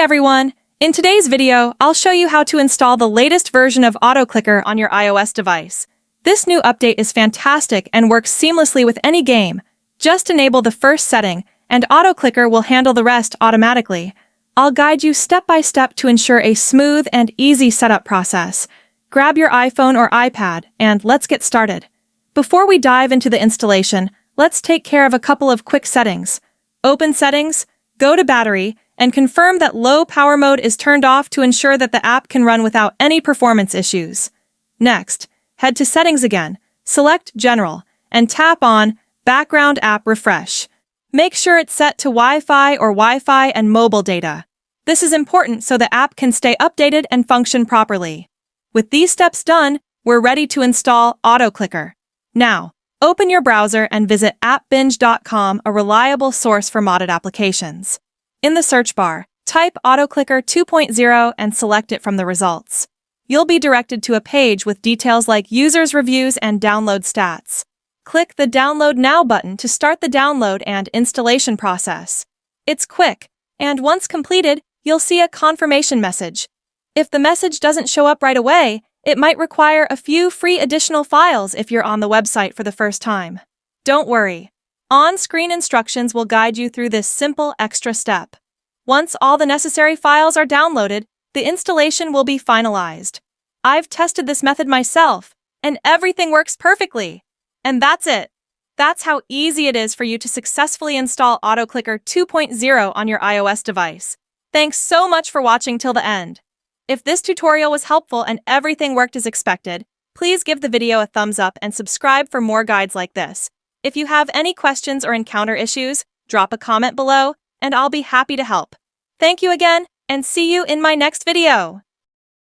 everyone! In today's video, I'll show you how to install the latest version of AutoClicker on your iOS device. This new update is fantastic and works seamlessly with any game. Just enable the first setting, and AutoClicker will handle the rest automatically. I'll guide you step by step to ensure a smooth and easy setup process. Grab your iPhone or iPad, and let's get started. Before we dive into the installation, let's take care of a couple of quick settings. Open Settings, go to Battery, and confirm that low power mode is turned off to ensure that the app can run without any performance issues. Next, head to Settings again, select General, and tap on Background App Refresh. Make sure it's set to Wi-Fi or Wi-Fi and mobile data. This is important so the app can stay updated and function properly. With these steps done, we're ready to install AutoClicker. Now, open your browser and visit appbinge.com, a reliable source for modded applications. In the search bar, type AutoClicker 2.0 and select it from the results. You'll be directed to a page with details like users' reviews and download stats. Click the Download Now button to start the download and installation process. It's quick, and once completed, you'll see a confirmation message. If the message doesn't show up right away, it might require a few free additional files if you're on the website for the first time. Don't worry. On-screen instructions will guide you through this simple extra step. Once all the necessary files are downloaded, the installation will be finalized. I've tested this method myself, and everything works perfectly. And that's it. That's how easy it is for you to successfully install AutoClicker 2.0 on your iOS device. Thanks so much for watching till the end. If this tutorial was helpful and everything worked as expected, please give the video a thumbs up and subscribe for more guides like this. If you have any questions or encounter issues, drop a comment below, and I'll be happy to help. Thank you again, and see you in my next video.